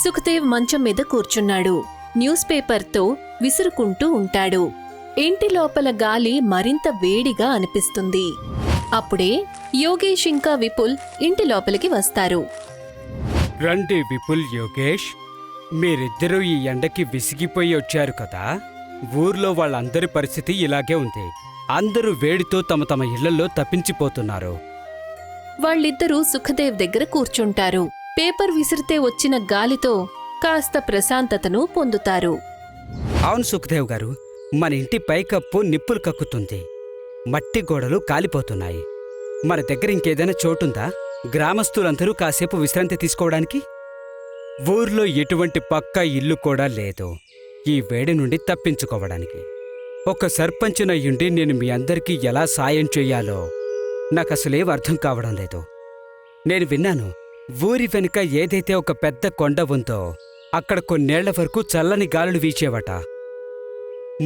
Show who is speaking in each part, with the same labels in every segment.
Speaker 1: సుఖదేవ్ మంచం మీద కూర్చున్నాడు. న్యూస్ పేపర్తో విసురుకుంటూ ఉంటాడు. ఇంటి లోపల గాలి మరింత వేడిగా అనిపిస్తుంది. అప్పుడే యోగేష్ ఇంకా విపుల్ ఇంటి లోపలికి వస్తారు.
Speaker 2: రండి విపుల్, యోగేష్, మీరిద్దరూ ఈ ఎండకి విసిగిపోయి వచ్చారు కదా. ఊర్లో వాళ్ళందరి పరిస్థితి ఇలాగే ఉంది. అందరూ వేడితో తమ తమ ఇళ్లలో తప్పించిపోతున్నారు.
Speaker 1: వాళ్ళిద్దరూ సుఖదేవ్ దగ్గర కూర్చుంటారు. పేపర్ విసిరితే వచ్చిన గాలితో కాస్త ప్రశాంతతను పొందుతారు.
Speaker 2: అవును సుఖదేవ్ గారు, మన ఇంటి పైకప్పు నిప్పులు కక్కుతుంది. మట్టి గోడలు కాలిపోతున్నాయి. మన దగ్గర ఇంకేదైనా చోటుందా గ్రామస్తులందరూ కాసేపు విశ్రాంతి తీసుకోవడానికి? ఊర్లో ఎటువంటి పక్కా ఇల్లు కూడా లేదు ఈ వేడి నుండి తప్పించుకోవడానికి. ఒక సర్పంచునయ్యుండి నేను మీ అందరికీ ఎలా సాయం చెయ్యాలో నాకసలేం అర్థం కావడం లేదు. నేను విన్నాను, ఊరి వెనుక ఏదైతే ఒక పెద్ద కొండ ఉందో అక్కడ కొన్నేళ్ల వరకు చల్లని గాలులు వీచేవట.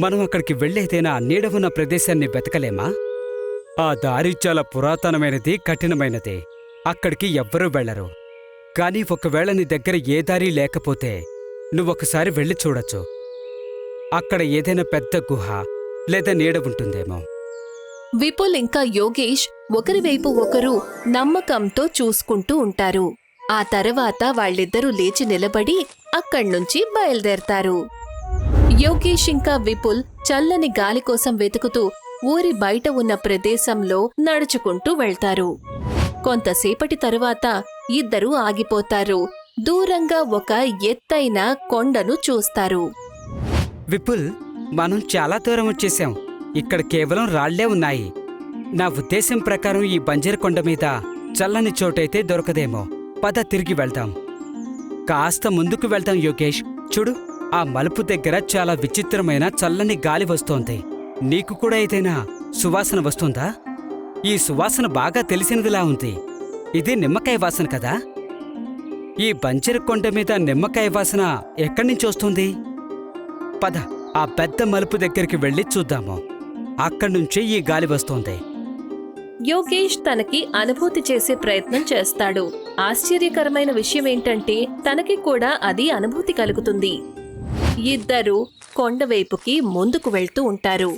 Speaker 2: మనం అక్కడికి వెళ్ళేదైనా నీడ ఉన్న ప్రదేశాన్ని వెతకలేమా? ఆ దారి చాలా పురాతనమైనది, కఠినమైనది. అక్కడికి ఎవ్వరూ వెళ్లరు. కానీ ఒకవేళ నీ దగ్గర ఏ దారి లేకపోతే నువ్వొకసారి వెళ్ళి చూడొచ్చు. అక్కడ ఏదైనా పెద్ద గుహ లేదా నీడ ఉంటుందేమో.
Speaker 1: విపుల్ ఇంకా యోగేష్ ఒకరివైపు ఒకరు నమ్మకంతో చూసుకుంటూ ఉంటారు. ఆ తర్వాత వాళ్ళిద్దరూ లేచి నిలబడి అక్కడ్నుంచి బయలుదేరతారు. యోగేష్ ఇంకా విపుల్ చల్లని గాలి కోసం వెతుకుతూ ఊరి బయట ఉన్న ప్రదేశంలో నడుచుకుంటూ వెళ్తారు. కొంతసేపటి తరువాత ఇద్దరూ ఆగిపోతారు. దూరంగా ఒక ఎత్తైన కొండను చూస్తారు.
Speaker 2: విపుల్, మనం చాలా దూరం వచ్చేశాం. ఇక్కడ కేవలం రాళ్లే ఉన్నాయి. నా ఉద్దేశం ప్రకారం ఈ బంజరు కొండ మీద చల్లని చోటైతే దొరకదేమో. పద తిరిగి వెళ్దాం. కాస్త ముందుకు వెళ్దాం యోగేష్. చూడు, ఆ మలుపు దగ్గర చాలా విచిత్రమైన చల్లని గాలి వస్తోంది. నీకు కూడా ఏదైనా సువాసన వస్తుందా? ఈ సువాసన బాగా తెలిసినదిలా ఉంది. ఇది నిమ్మకాయ వాసన కదా? ఈ బంజరు కొండ మీద నిమ్మకాయ వాసన ఎక్కడ్నుంచి వస్తుంది? పద ఆ పెద్ద మలుపు దగ్గరికి వెళ్ళి చూద్దాము. అక్కడ్నుంచి ఈ గాలి వస్తోంది.
Speaker 1: యోగేష్ తనకి అనుభూతి చేసే ప్రయత్నం చేస్తాడు. ఆశ్చర్యకరమైన విషయమేంటంటే తనకి కూడా అది అనుభూతి కలుగుతుంది. ఇద్దరూ కొండవైపుకి ముందుకు వెళ్తూ ఉంటారు.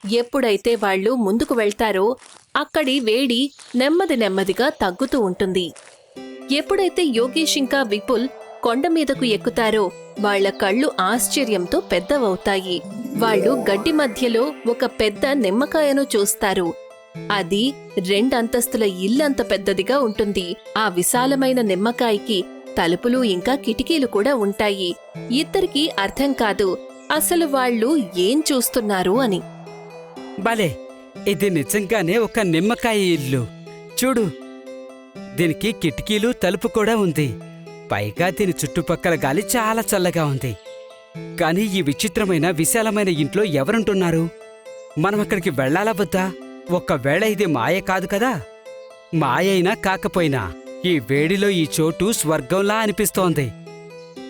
Speaker 1: ఎప్పుడైతే వాళ్ళు ముందుకు వెళ్తారో అక్కడి వేడి నెమ్మది నెమ్మదిగా తగ్గుతూ ఉంటుంది. ఎప్పుడైతే యోగేష్ ఇంకా విపుల్ కొండ మీదకు ఎక్కుతారో వాళ్ల కళ్ళు ఆశ్చర్యంతో పెద్దవవుతాయి. వాళ్ళు గడ్డి మధ్యలో ఒక పెద్ద నిమ్మకాయను చూస్తారు. అది 2 అంతస్తుల ఇల్లంత పెద్దదిగా ఉంటుంది. ఆ విశాలమైన నిమ్మకాయకి తలుపులు ఇంకా కిటికీలు కూడా ఉంటాయి. ఇద్దరికీ అర్థం కాదు అసలు వాళ్ళు ఏం చూస్తున్నారు అని.
Speaker 2: భలే, ఇది నిజంగానే ఒక నిమ్మకాయ ఇల్లు. చూడు, దీనికి కిటికీలు, తలుపు కూడా ఉంది. పైగా దీని చుట్టుపక్కల గాలి చాలా చల్లగా ఉంది. కానీ ఈ విచిత్రమైన విశాలమైన ఇంట్లో ఎవరుంటున్నారు? మనం అక్కడికి వెళ్లాలా వద్దా? ఒక్కవేళ ఇది మాయ కాదు కదా? మాయైనా కాకపోయినా ఈ వేడిలో ఈ చోటు స్వర్గంలా అనిపిస్తోంది.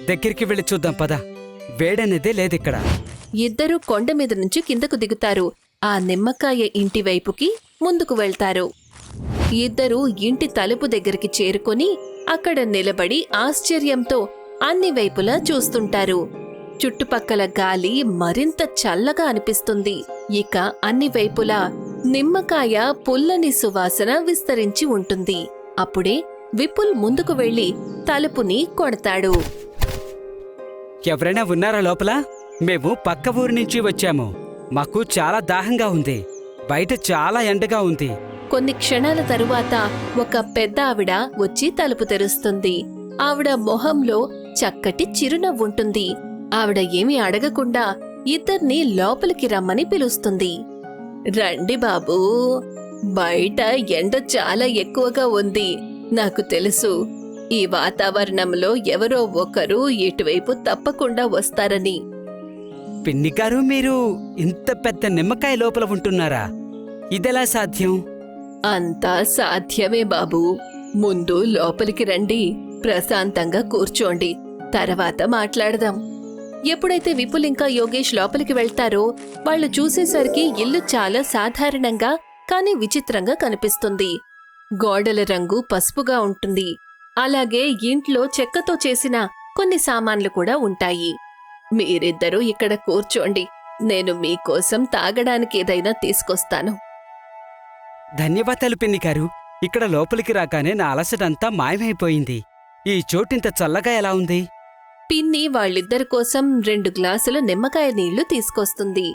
Speaker 2: దగ్గరికి వెళ్ళి చూద్దాం పద. వేడనేదే లేదిక్కడ.
Speaker 1: ఇద్దరూ కొండ మీద నుంచి కిందకు దిగుతారు. ఆ నిమ్మకాయ ఇంటి వైపుకి ముందుకు వెళ్తారు. ఇద్దరూ ఇంటి తలుపు దగ్గరికి చేరుకొని అక్కడ నిలబడి ఆశ్చర్యంతో అన్ని వైపులా చూస్తుంటారు. చుట్టుపక్కల గాలి మరింత చల్లగా అనిపిస్తుంది. ఇక అన్ని వైపులా నిమ్మకాయ పుల్లని సువాసన విస్తరించి ఉంటుంది. అప్పుడే విపుల్ ముందుకు వెళ్లి తలుపుని కొడతాడు.
Speaker 2: ఎవరైనా ఉన్నారా లోపల? మేము పక్క ఊరి నుంచి వచ్చాము. మాకు చాలా దాహంగా ఉంది. బయట చాలా ఎండగా ఉంది.
Speaker 1: కొన్ని క్షణాల తరువాత ఒక పెద్ద ఆవిడ వచ్చి తలుపు తెరుస్తుంది. ఆవిడ మొహంలో చక్కటి చిరునవ్వుంటుంది. ఆవిడ ఏమీ అడగకుండా ఇద్దర్నీ లోపలికి రమ్మని పిలుస్తుంది. రండి బాబూ, బయట ఎండ చాలా ఎక్కువగా ఉంది. నాకు తెలుసు ఈ వాతావరణంలో ఎవరో ఒకరు ఇటువైపు తప్పకుండా వస్తారని.
Speaker 2: పిన్నిగారు, మీరు ఇంత పెద్ద నిమ్మకాయ లోపల ఉంటున్నారా? ఇదెలా సాధ్యం?
Speaker 1: అంతా సాధ్యమే బాబూ. ముందు లోపలికి రండి, ప్రశాంతంగా కూర్చోండి, తర్వాత మాట్లాడదాం. ఎప్పుడైతే విపుల్ ఇంకా యోగేష్ లోపలికి వెళ్తారో వాళ్ళు చూసేసరికి ఇల్లు చాలా సాధారణంగా కానీ విచిత్రంగా కనిపిస్తుంది. గోడల రంగు పసుపుగా ఉంటుంది. అలాగే ఇంట్లో చెక్కతో చేసిన కొన్ని సామాన్లు కూడా ఉంటాయి. మీరిద్దరూ ఇక్కడ కూర్చోండి, నేను మీకోసం తాగడానికి ఏదైనా తీసుకొస్తాను.
Speaker 2: ధన్యవాదాలు పిన్ని గారు. ఇక్కడ లోపలికి రాగానే నా అలసటంతా మాయమైపోయింది. ఈ చోటింత చల్లగా ఎలా ఉంది?
Speaker 1: పిన్ని వాళ్ళిద్దరి కోసం 2 గ్లాసుల నిమ్మకాయ నీళ్లు తీసుకొస్తుంది.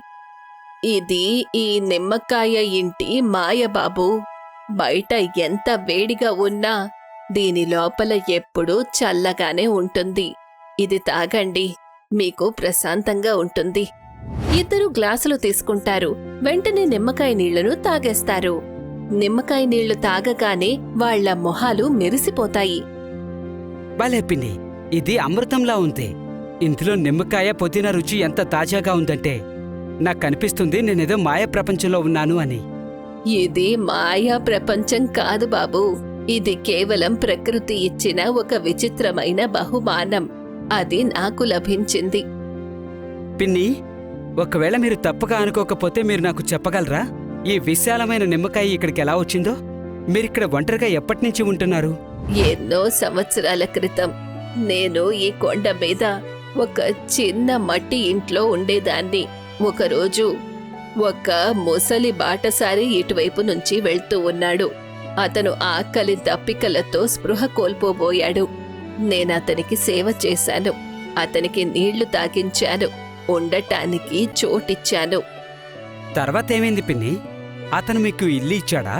Speaker 1: ఇది ఈ నిమ్మకాయ ఇంటి మాయ బాబూ. బయట ఎంత వేడిగా ఉన్నా దీని లోపల ఎప్పుడూ చల్లగానే ఉంటుంది. ఇది తాగండి, మీకు ప్రశాంతంగా ఉంటుంది. ఇద్దరు గ్లాసులు తీసుకుంటారు. వెంటనే నిమ్మకాయ నీళ్లను తాగేస్తారు. నిమ్మకాయ నీళ్లు తాగగానే వాళ్ల మొహాలు మెరిసిపోతాయి.
Speaker 2: భలే పిన్ని, ఇది అమృతంలా ఉంది. ఇందులో నిమ్మకాయ పుదీనా రుచి ఎంత తాజాగా ఉందంటే నాకనిపిస్తుంది నేనేదో మాయ ప్రపంచంలో ఉన్నాను అని.
Speaker 1: ఇది మాయా ప్రపంచం కాదు బాబూ. ఇది కేవలం ప్రకృతి ఇచ్చిన ఒక విచిత్రమైన బహుమానం. అది నాకు లభించింది.
Speaker 2: పిన్ని, ఒకవేళ మీరు తప్పగా అనుకోకపోతే మీరు నాకు చెప్పగలరా ఈ విశాలమైన నిమ్మకాయ ఇక్కడికి ఎలా వచ్చిందో? మీరిక్కడ ఒంటరిగా ఎప్పటినుంచి ఉంటున్నారు?
Speaker 1: ఎన్నో సంవత్సరాల క్రితం నేను ఈ కొండ మీద ఒక చిన్న మట్టి ఇంట్లో ఉండేదాన్ని. ఒకరోజు ఒక ముసలి బాటసారి ఇటువైపు నుంచి వెళ్తూ ఉన్నాడు. అతను ఆకలి దప్పికలతో స్పృహ కోల్పోబోయాడు. నేనతనికి సేవ చేశాను. అతనికి నీళ్లు తాగించాను. ఉండటానికి చోటిచ్చాను.
Speaker 2: తర్వాత ఏమైంది పిన్ని? అతను మీకు ఇల్లు ఇచ్చాడా?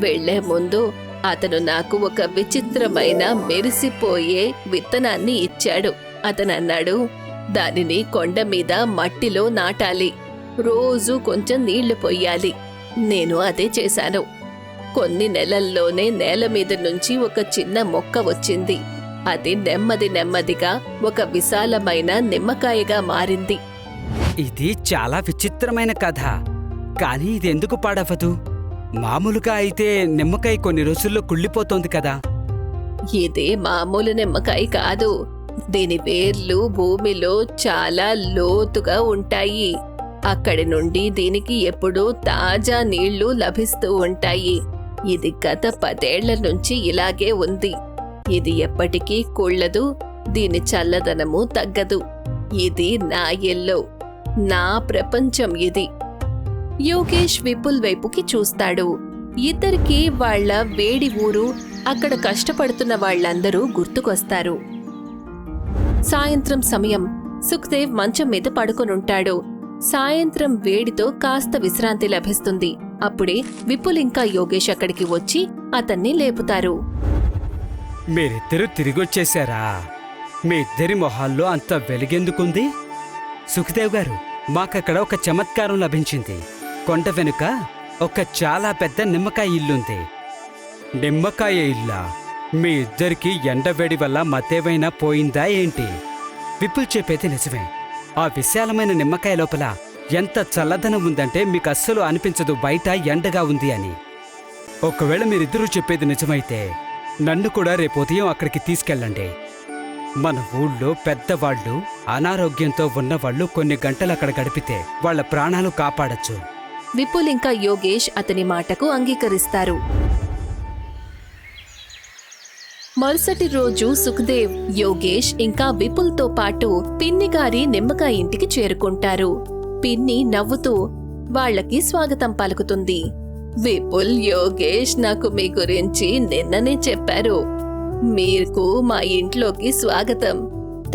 Speaker 1: వెళ్లే ముందు అతను నాకు ఒక విచిత్రమైన మెరిసిపోయే విత్తనాన్ని ఇచ్చాడు. అతనన్నాడు, దానిని కొండ మీద మట్టిలో నాటాలి, రోజూ కొంచెం నీళ్లు పొయ్యాలి. నేను అదే చేశాను. కొన్ని నెలల్లోనే నేల మీద నుంచి ఒక చిన్న మొక్క వచ్చింది. అది నెమ్మదిగా ఒక విశాలమైన నిమ్మకాయగా మారింది.
Speaker 2: ఇది చాలా విచిత్రమైన కథ. కానీ ఇది ఎందుకు పాడవదు? మామూలుగా అయితే నిమ్మకాయ కొన్ని రోజుల్లో కుళ్ళిపోతోంది కదా.
Speaker 1: ఇది మామూలు నిమ్మకాయ కాదు. దీని వేర్లు భూమిలో చాలా లోతుగా ఉంటాయి. అక్కడి నుండి దీనికి ఎప్పుడూ తాజా నీళ్లు లభిస్తూ ఉంటాయి. ఇది గత 10 ఏళ్ల నుంచి ఇలాగే ఉంది. ఇది ఎప్పటికీ కుళ్ళదు. దీని చల్లదనము తగ్గదు. ఇది నా ఇల్లు, నా ప్రపంచం ఇది. యోగేష్ విపుల్ వైపుకి చూస్తాడు. ఇద్దరికీ వాళ్ల వేడి ఊరు, అక్కడ కష్టపడుతున్న వాళ్లందరూ గుర్తుకొస్తారు. సాయంత్రం సమయం. సుఖ్దేవ్ మంచం మీద పడుకొనుంటాడు. సాయంత్రం వేడితో కాస్త విశ్రాంతి లభిస్తుంది. అప్పుడే విపుల్ ఇంకా యోగేష్ అక్కడికి వచ్చి అతన్ని లేపుతారు.
Speaker 2: మీరిద్దరూ తిరిగొచ్చేశారా? మీ ఇద్దరి మొహాల్లో అంత వెలుగెందుకుంది? సుఖదేవ్ గారు, మాకక్కడ ఒక చమత్కారం లభించింది. కొండ వెనుక ఒక చాలా పెద్ద నిమ్మకాయ ఇల్లుంది. నిమ్మకాయ ఇల్లా? మీ ఇద్దరికి ఎండవేడి వల్ల మతేవైనా పోయిందా ఏంటి? విపుల్ చెప్పేది నిజమే. ఆ విశాలమైన నిమ్మకాయ లోపల ఎంత చల్లదనం ఉందంటే మీకు అస్సలు అనిపించదు బయట ఎండగా ఉంది అని. ఒకవేళ మీరిద్దరూ చెప్పేది నిజమైతే నన్ను కూడా రేపు ఉదయం అక్కడికి తీసుకెళ్ళండి. మన ఊళ్ళో పెద్దవాళ్ళు, అనారోగ్యంతో ఉన్నవాళ్ళు కొన్ని గంటలు అక్కడ గడిపితే వాళ్ళ ప్రాణాలు కాపాడచ్చు.
Speaker 1: విపుల్ ఇంకా యోగేష్ అతని మాటకు అంగీకరిస్తారు. మరుసటి రోజు సుఖ్దేవ్, యోగేష్ ఇంకా విపుల్తో పాటు పిన్ని గారి నిమ్మకాయ ఇంటికి చేరుకుంటారు. పిన్ని నవ్వుతూ వాళ్లకి స్వాగతం పలుకుతుంది. విపుల్, యోగేష్ నాకు మీ గురించి నిన్ననే చెప్పారు. మీకు మా ఇంట్లోకి స్వాగతం.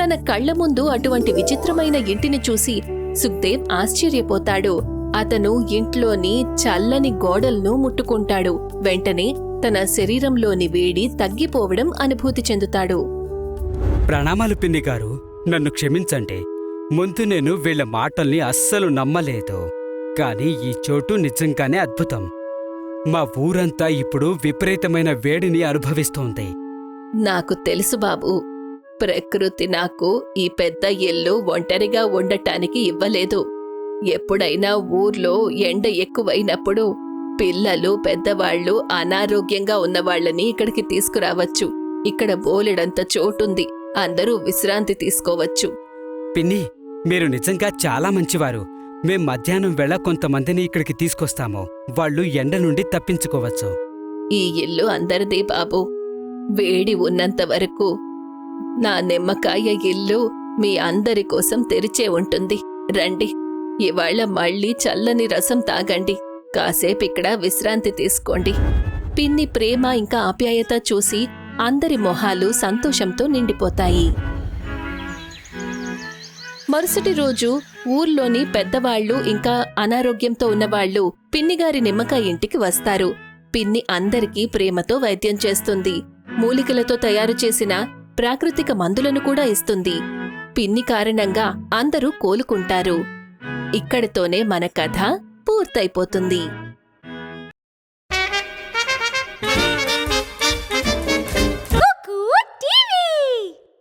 Speaker 1: తన కళ్ల ముందు అటువంటి విచిత్రమైన ఇంటిని చూసి సుఖ్దేవ్ ఆశ్చర్యపోతాడు. అతను ఇంట్లోని చల్లని గోడలను ముట్టుకుంటాడు. వెంటనే తన శరీరంలోని వేడి తగ్గిపోవడం అనుభూతి చెందుతాడు.
Speaker 2: ప్రణామాలు పిన్ని గారు, నన్ను క్షమించండి. ముందు నేను వీళ్ళ మాటల్ని అస్సలు నమ్మలేదు. కానీ ఈ చోటు నిజంగానే అద్భుతం. మా ఊరంతా ఇప్పుడు విపరీతమైన వేడిని అనుభవిస్తోంది.
Speaker 1: నాకు తెలుసు బాబూ. ప్రకృతి నాకు ఈ పెద్ద ఇల్లు ఒంటరిగా ఉండటానికి ఇవ్వలేదు. ఎప్పుడైనా ఊర్లో ఎండ ఎక్కువైనప్పుడు పిల్లలు, పెద్దవాళ్లు, అనారోగ్యంగా ఉన్నవాళ్లని ఇక్కడికి తీసుకురావచ్చు. ఇక్కడ బోలెడంత చోటుంది. అందరూ విశ్రాంతి తీసుకోవచ్చు.
Speaker 2: పిన్ని, మీరు నిజంగా చాలా మంచివారు. మేం మధ్యాహ్నం వేళ కొంతమందిని ఇక్కడికి తీసుకొస్తాము. వాళ్ళు ఎండ నుండి తప్పించుకోవచ్చు.
Speaker 1: ఈ ఇల్లు అందరిదే బాబూ. వేడి ఉన్నంత వరకు నా నిమ్మకాయ ఇల్లు మీ అందరి కోసం తెరిచే ఉంటుంది. రండి, ఇవాళ మళ్ళీ చల్లని రసం తాగండి. కాసేపిక్కడ విశ్రాంతి తీసుకోండి. పిన్ని ప్రేమ ఇంకా ఆప్యాయత చూసి అందరి మొహాలు సంతోషంతో నిండిపోతాయి. మరుసటి రోజు ఊర్లోని పెద్దవాళ్లు ఇంకా అనారోగ్యంతో ఉన్నవాళ్లు పిన్నిగారి నిమ్మకాయ ఇంటికి వస్తారు. పిన్ని అందరికీ ప్రేమతో వైద్యం చేస్తుంది. మూలికలతో తయారు చేసిన ప్రాకృతిక మందులను కూడా ఇస్తుంది. పిన్ని కారణంగా అందరూ కోలుకుంటారు. ఇక్కడితోనే మన కథ పూర్తయిపోతుంది.